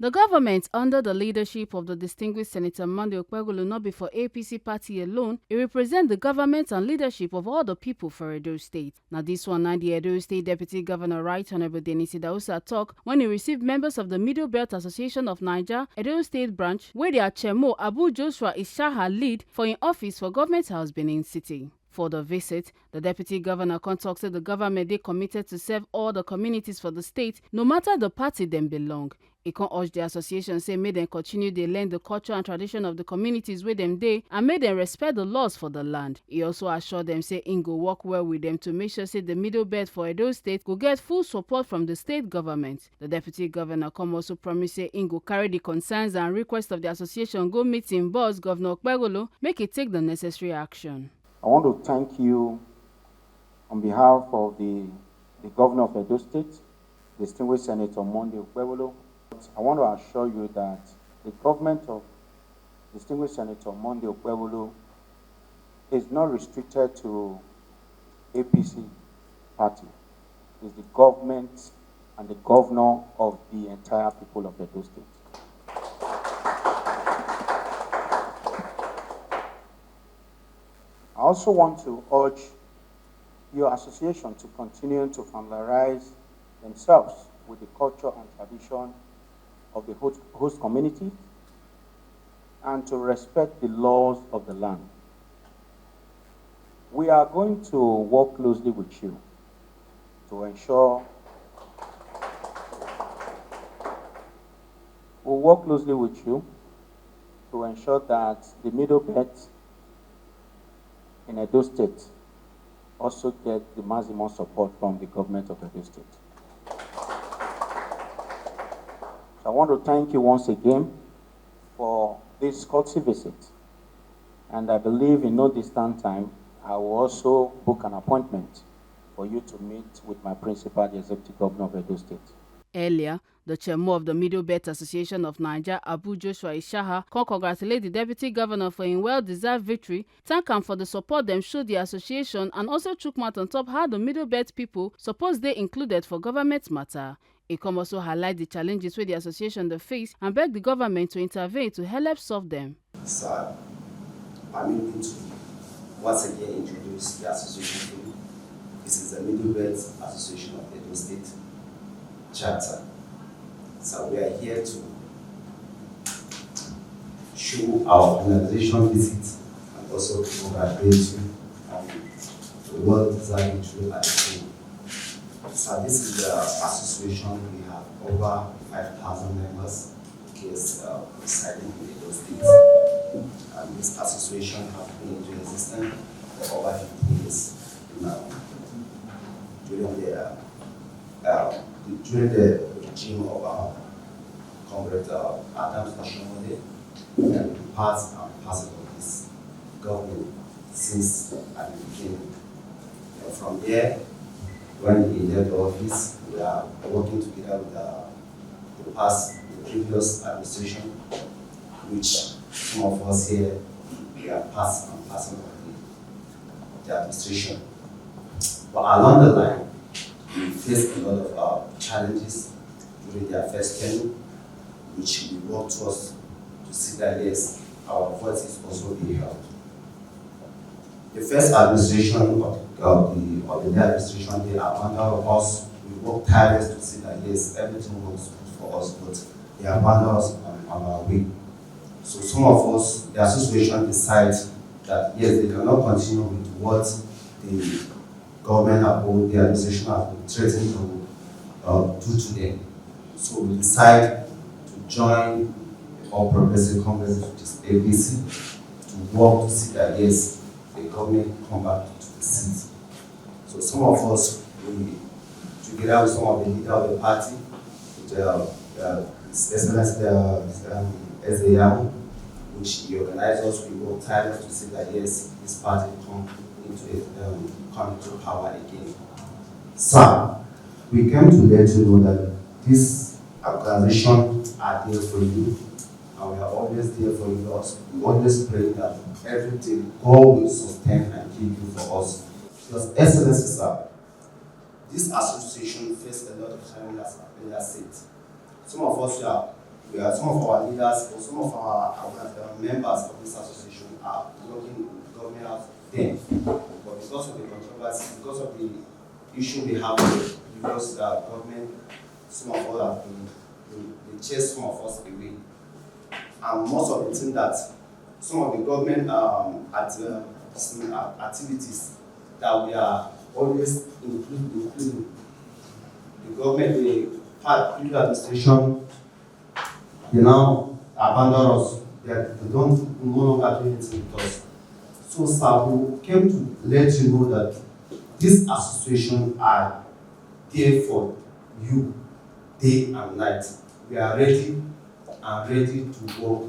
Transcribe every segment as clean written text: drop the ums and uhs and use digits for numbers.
The government, under the leadership of the distinguished Senator Monday Okpebholo, not be for APC party alone, it represents the government and leadership of all the people for Edo State. Now this one, the Edo State Deputy Governor Right Honorable Denisi Dausa talk when he received members of the Middle Belt Association of Niger, Edo State branch, where their Chemo Abu Joshua Ishaha lead for in office for Government House Benin City. For the visit, the deputy governor contacted the government they committed to serve all the communities for the state, no matter the party them belong. He can urge the association say make them continue to learn the culture and tradition of the communities where them dey and make them respect the laws for the land. He also assured them say he go work well with them to make sure say the middle belt for Edo State go get full support from the state government. The deputy governor come also promise say he go carry the concerns and requests of the association go meet him boss Governor Okpebholo make it take the necessary action. I want to thank you on behalf of the Governor of Edo State, distinguished Senator Monday Okpebholo. I want to assure you that the government of distinguished Senator Monday Okpebholo is not restricted to APC party. It is the government and the governor of the entire people of Edo State. I also want to urge your association to continue to familiarize themselves with the culture and tradition of the host community and to respect the laws of the land. We are going to work closely with you to ensure that the Middle Belt in Edo State also get the maximum support from the government of Edo State. So I want to thank you once again for this courtesy visit. And I believe in no distant time, I will also book an appointment for you to meet with my principal, the Executive Governor of Edo State. Earlier, the chairman of the Middle Belt Association of Niger, Abu Joshua Ishaha, congratulate the deputy governor for a well-deserved victory, thank him for the support them showed the association, and also took matter on top how the Middle Belt people suppose they included for government matter. It come also highlight the challenges where the association they face and beg the government to intervene to help solve them. Sir, permit me to once again introduce the association to you. This is the Middle Belt Association of Edo State chapter. So we are here to show our organization visit and also to congratulate you on the well-deserved victory at the team. So this is the association. We have over 5,000 members residing in Edo State. And this association has been into existence for over 50 years now. During the regime of Comrade Adams Nashomode, and part and parcel of this government since at the beginning. From there, when he left the office, we are working together with the previous administration, which some of us here, we are part and parcel of the administration. But along the line, we faced a lot of challenges during their first tenure, which we worked towards to see that yes, our voices also be heard. The first administration of the administration, they are under us. We worked tirelessly to see that yes, everything works for us, but they abandoned us on our way. So some of us, the association decides that yes, they cannot continue with what the government about the administration has been threatening to do to them. So we decide to join the All Progressive Congress, which is APC, to work to see that yes, the government come back to the seat. So some of us, we, together with some of the leaders of the party, with His Excellency SAM, which he organized us, we work tirelessly to see that yes, this party come into power again. So, we came to let you know that this organization are there for you, and we are always there for you. We always pray that everything God will sustain and give you for us. Because Excellency, sir, this association faced a lot of challenges in that state. Some of us we are, some of our leaders or some of our members of this association are blocking the government out there. But because of the controversy, because of the issue we have with because the government, some of us have been, they chase some of us away. And most of the things that some of the government activities that we are always including the government, the public administration, they now abandon us. They don't no longer do anything with us. So, sir, we came to let you know that this association are there for you day and night. We are ready to work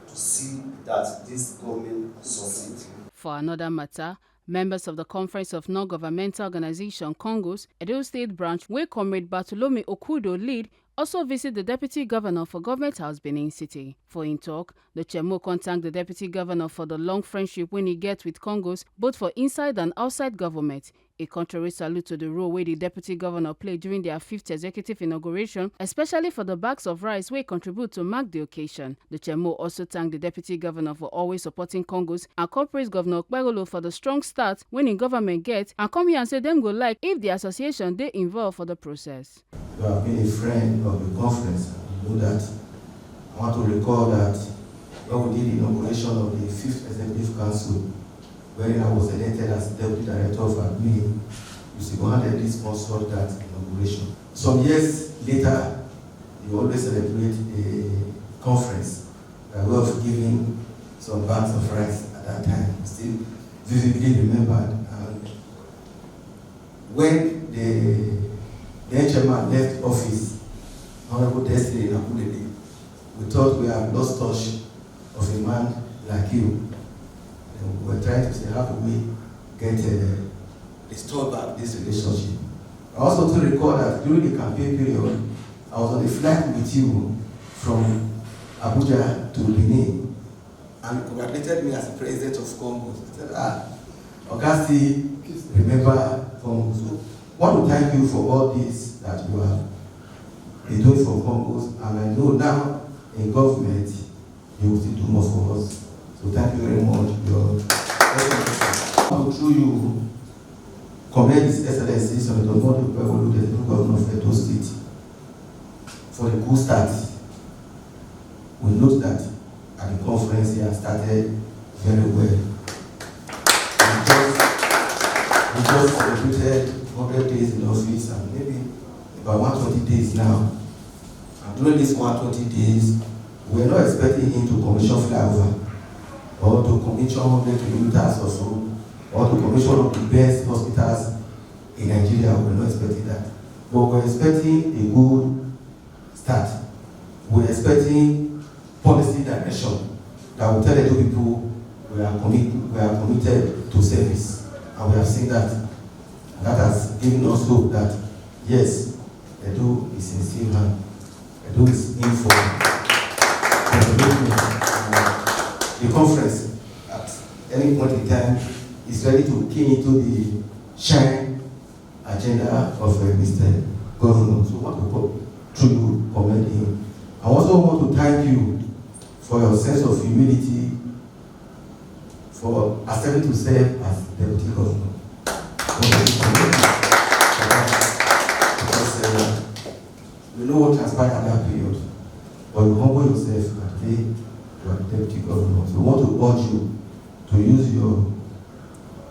to see that this government succeeds. For another matter, members of the Conference of Non-Governmental Organization CONGOS, Edo State Branch, where Comrade Bartolome Okudo lead, also visit the Deputy Governor for Government House, Benin City. For in talk, the Chemo thanked the Deputy Governor for the long friendship when he gets with CONGOS, both for inside and outside government. A contrary salute to the role where the Deputy Governor played during their 5th executive inauguration, especially for the bags of rice where he contribute to mark the occasion. The Chemo also thanked the Deputy Governor for always supporting CONGOS and praised Governor Okpebholo for the strong start when in government gets and come here and say them go like if the association they involved for the process. You have been a friend of the conference. You know that. I want to recall that when we did the inauguration of the 5th Executive Council, wherein I was elected as Deputy Director of Admin, you single-handedly sponsored that inauguration. Some years later, you always celebrate a conference by way of giving some bags of rice at that time. Still vividly remembered. And when the chairman left office, Honorable Destiny Nakudede, we thought we had lost touch of a man like you. And we were trying to say, how do we get restored back this relationship? I also to recall that during the campaign period, I was on a flight with you from Abuja to Benin, and you congratulated me as the president of CONGOS. I said, Augusti, remember CONGOS. So, I want to thank you for all this that you have been doing for CONGOS, and I know now in government you will still do more for us. So thank you very much. Through you, commend His Excellency Senator Okpebholo, the new governor of Edo State, for the good start. We note that at the conference he has started very well. We just celebrated 100 days in office and maybe about 120 days now. And during these 120 days, we are not expecting him to commission flyover or to commission 100 kilometers or so, or to commission one of the best hospitals in Nigeria. We are not expecting that. But we are expecting a good start. We are expecting policy direction that will tell the two people we are committed to service. And we have seen that. That has given us hope that, yes, Edo is in safe hand. Edo is in for the conference at any point in time is ready to key into the shine agenda of Mr. Governor. So I want to truly commend him. I also want to thank you for your sense of humility for accepting to serve as Deputy Governor. Because you know what transpired at that period, but you humble yourself and today you are the Deputy Governor. So we want to urge you to use your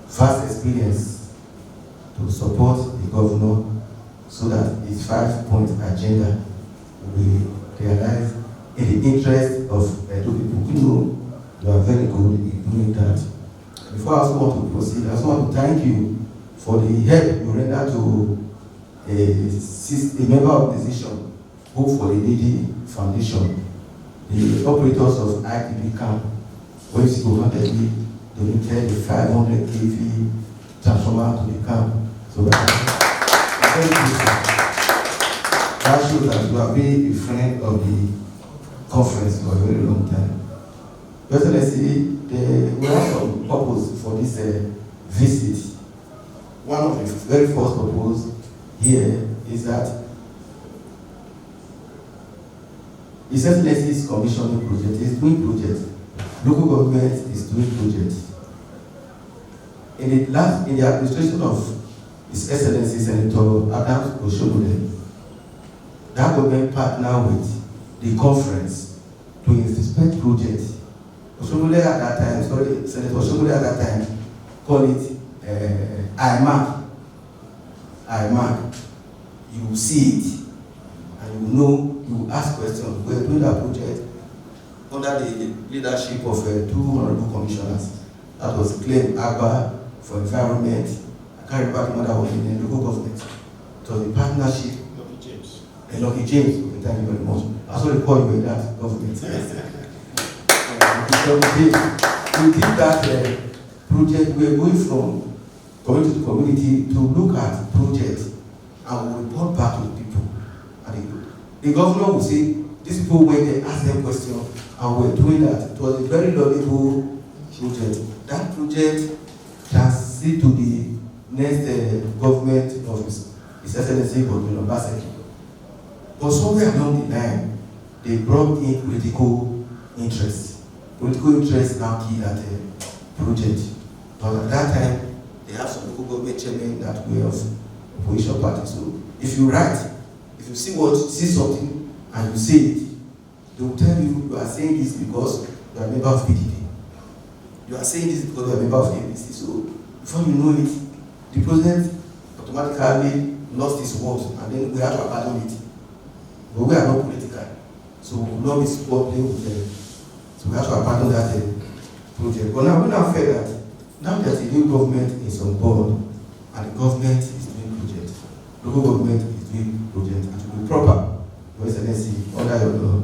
vast experience to support the Governor so that his 5-point agenda will be realized in the interest of Edo people. You know you are very good in doing that. Before I also want to proceed, I also want to thank you for the help you render to a member organization, Hope for the Needy Foundation, the operators of ITB camp, where you single-handedly donated the 500 kV transformer to the camp. So that shows that you have been a friend of the conference for a very long time. Excellency, we have some purpose for this visit. One of the very first purpose here is that His Excellency is commissioning projects, is doing projects. Local government is doing projects. In the administration of His Excellency Senator Adams Oshomole, that government partnered with the conference to inspect projects. Oshomole at that time, Senator Oshomole at that time, call it IMAC. IMAC. You will see it, and you will know, you will ask questions. We are doing that project under the leadership of two honorable commissioners. That was Claim Agba for environment. I can't remember the other one in the local government. It was a partnership. Lucky James. Okay, thank you very much. I saw the call you in that government. We did that project. We are going from community to community to look at projects and we report back to the people. And the governor will say, these people went there, asked them questions, and we're doing that. It was a very laudable project. That project transited to the next government of His Excellency Godwin Obaseki. But somewhere along the line, they brought in political interest. Political interest now killed that project. But at that time, they have some local government chairmen that were of opposition party. So if you write, if you see something and you say it, they will tell you you are saying this because you are a member of PDP. You are saying this because you are a member of APC. So before you know it, the president automatically lost his words and then we have to abandon it. But we are not political. So we will not be supporting with them. So we have to abandon that project. But now we now feel that now that the new government is on board and the government is doing projects, local government is doing projects, it will be proper. Your Excellency, under your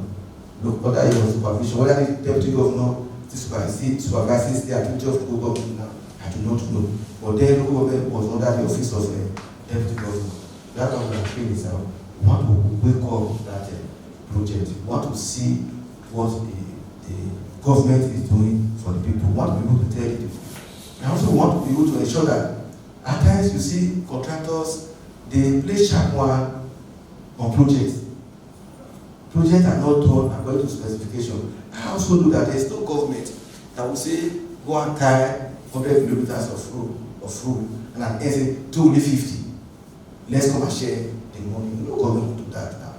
supervision, whether the deputy governor supervises the activity of local government now, I do not know. But then local government was under the office of deputy governor. That was the thing is we want to wake up that project. We want to see what the government is doing for the people. We want to be able to tell the people. I also want to be able to ensure that at times you see contractors, they play sharp one on projects. Projects are not done according to specification. I also know that there is no government that will say, go and tie 100 kilometers of road, and at the end say, do only 50. Let's come and share the money. No government will do that now.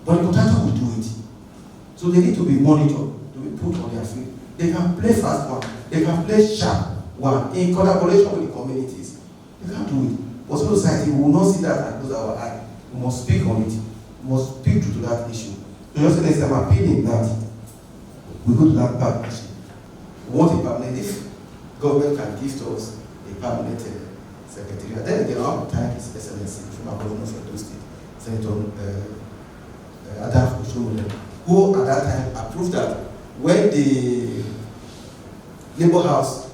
But the contractor will do it. So they need to be monitored, to be put on their feet. They can play fast one, they can play sharp one in collaboration with the communities. They can't do it. But society will not see that and close our eye. We must speak on it. We must speak to that issue. So just next time I'm appealing that we go to that partnership. We want a permanent, if government can give to us a permanent secretariat, then again I have to thank His Excellency, former governor of Edo State, Senator Adams Oshomole, who at that time approved that when the Labour House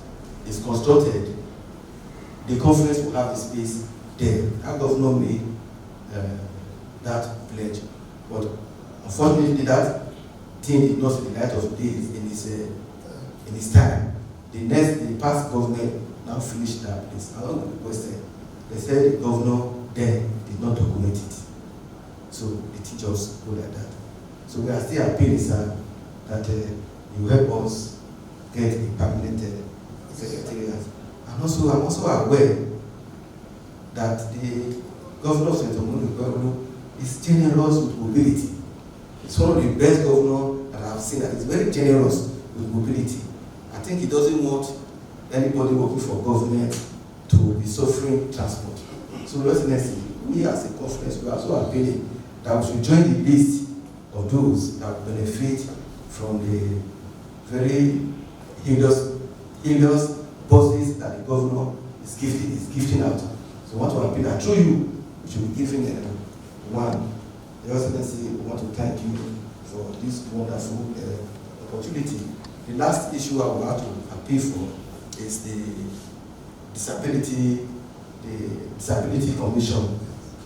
is constructed, the conference will have a space there. Our governor made that pledge. But unfortunately, that thing did not see the light of day in his time. The past government now finished that place. I want to request they said the governor then did not document it. So the teachers go like that. So we are still appealing, sir, that you help us get a permanent secretariat. And also, I'm also aware that the governor of St. Okpebholo is generous with mobility. It's one of the best governors that I've seen that is very generous with mobility. I think he doesn't want anybody working for government to be suffering transport. So, we as a conference, we are also appealing that we should join the list of those that will benefit from the very heinous buses that the governor is gifting out. So, I want to appeal that through you, we should be giving one. Your Excellency, we want to thank you for this wonderful opportunity. The last issue I would like to appeal for is the disability commission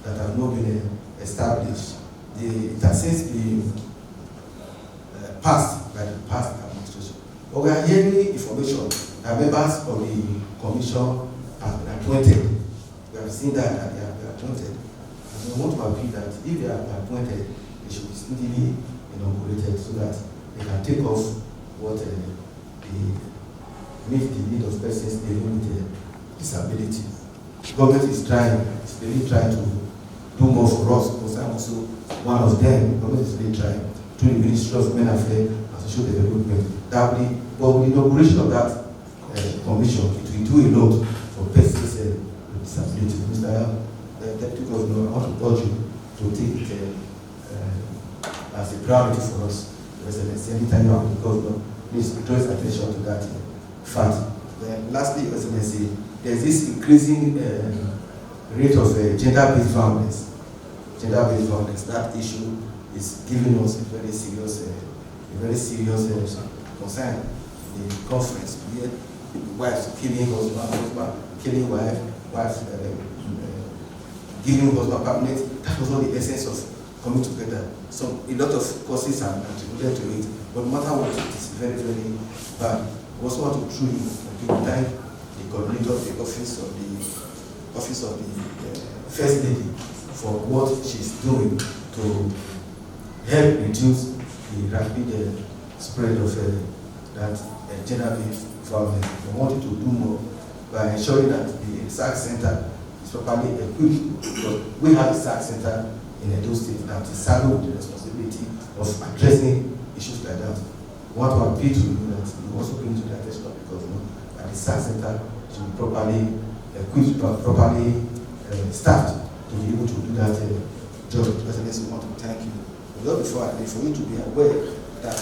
that has not been established. It has since been passed by the past administration. But we are hearing information that members of the commission have been appointed. We have seen that they have been appointed. And we want to appeal that if they are appointed, they should be speedily inaugurated so that they can take off what meet the need of persons living with disability. Government is trying, it's really trying to do more for us, because I'm also one of them. Government is really trying through the Ministry of Men Affairs and Social Development. That will, but with the inauguration of that commission, it will do a lot for persons with disability. Mr. Deputy Governor, I want to urge you to take it as a priority for us. Excellency, anytime you are with the governor, please draw his attention to that fact. Then lastly, Excellency, there's this increasing rate of gender-based violence. Gender-based violence, that issue is giving us a very serious concern. The conference, where wives killing husband, killing wives giving husband permanent. That was not the essence of coming together. So a lot of causes are attributed to it, but no matter what, it is very, very bad. We also want to truly thank the coordinator of the office of the First Lady for what she's doing to help reduce the rapid spread of that gender-based violence. We wanted to do more by ensuring that the SAC Center is properly equipped, because we have a SAC Center in Edo State that is saddled with the responsibility of addressing issues like that. We want to appeal to you that you also bring to the attention of the government that the SAC Center should be properly equipped, properly staffed to be able to do that job. President, we want to thank you. But before I leave, for you to be aware that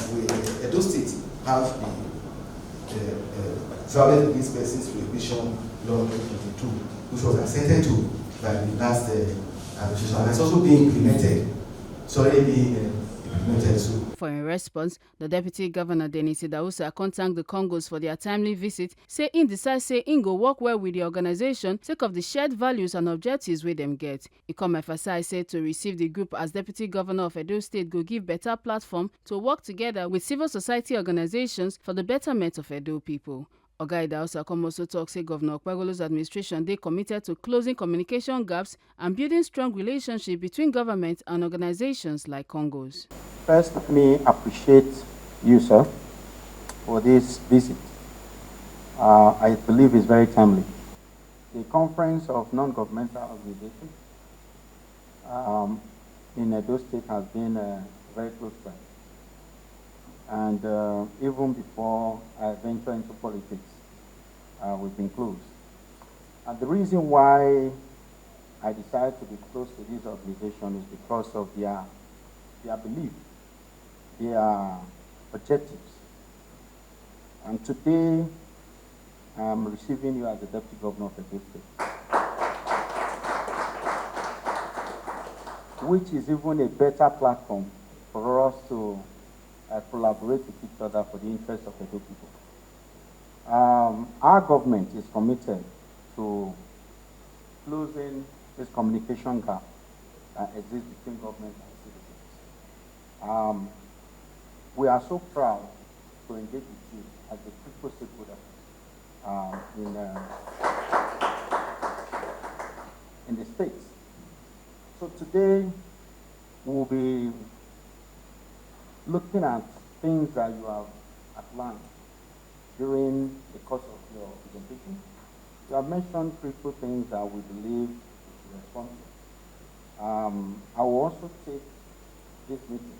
Edo State have the Violence Against Persons Prohibition Law 2022, which was assented to by the last administration, and it's also being implemented. It's already being implemented. So. For in response, the Deputy Governor Denis Idahosa thanked the CONGOS for their timely visit, say in decide say in go work well with the organization sake of the shared values and objectives wey them get. He come emphasize say to receive the group as Deputy Governor of Edo State go give better platform to work together with civil society organizations for the betterment of Edo people. Oga Idahosa come also talk say Governor Okpebholo's administration dey committed to closing communication gaps and building strong relationship between government and organizations like CONGOS. First, let me appreciate you, sir, for this visit. I believe it's very timely. The Conference of Non-Governmental Organizations in Edo State has been a very close friend. And even before I venture into politics, we've been close. And the reason why I decided to be close to this organization is because of their belief, their objectives. And today, I'm receiving you as the Deputy Governor of Edo State, which is even a better platform for us to collaborate with each other for the interest of Edo people. Our government is committed to closing this communication gap that exists between government and citizens. We are so proud to engage with you as a critical stakeholder in the States. So today, we'll be looking at things that you have outlined during the course of your presentation. You have mentioned critical things that we believe is responsible. I will also take this meeting,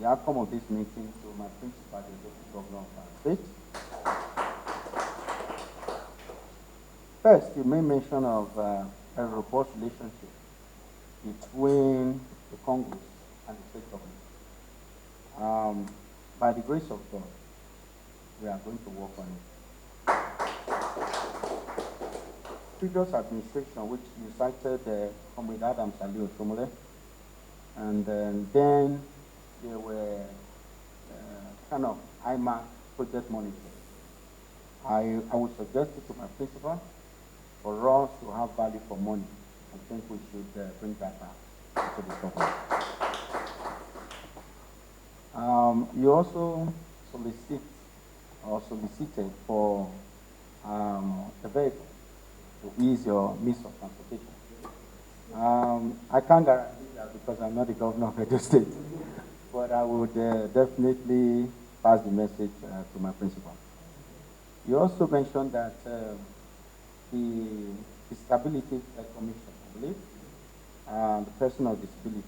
the outcome of this meeting, to my principal, the Deputy Governor of our state. First, you made mention of a robust relationship between the CONGOS and the state government. By the grace of God, we are going to work on it. Previous administration, which you cited Comrade Adams Ali Oshomole, and then there were kind of IMA project monitors. I would suggest it to my principal for us to have value for money. I think we should bring that back to the government. You also solicited for a vehicle to ease your means of transportation. I can't guarantee that because I'm not the governor of Edo State. but I would definitely pass the message to my principal. You also mentioned that the Disability Commission, I believe, the person of disability.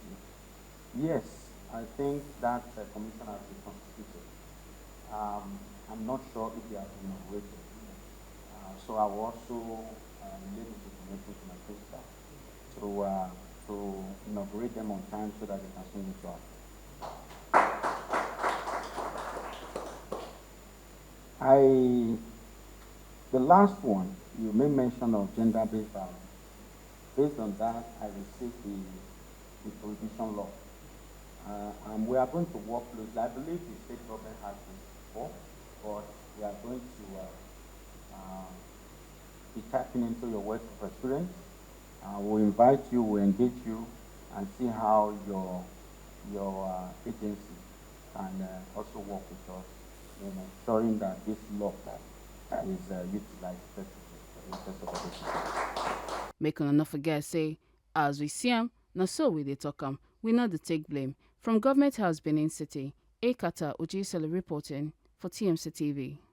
Yes, I think that commission has been constituted. I'm not sure if they have been inaugurated. So I will also relay this information to my principal to inaugurate them on time so that they can swing into action. The last one, you made mention of gender-based violence. Based on that, I received the prohibition law. And we are going to work closely. I believe the state government has this before, but we are going to be tapping into your work of experience. We'll invite you, we'll engage you, and see how your agency can also work with us in ensuring that this law is utilized effectively for the interest of the people. Make una no forget say, as we see am, na so we dey talk am. We no dey take blame. From Government House, Benin City, Ekata Ojisele reporting for TMC TV.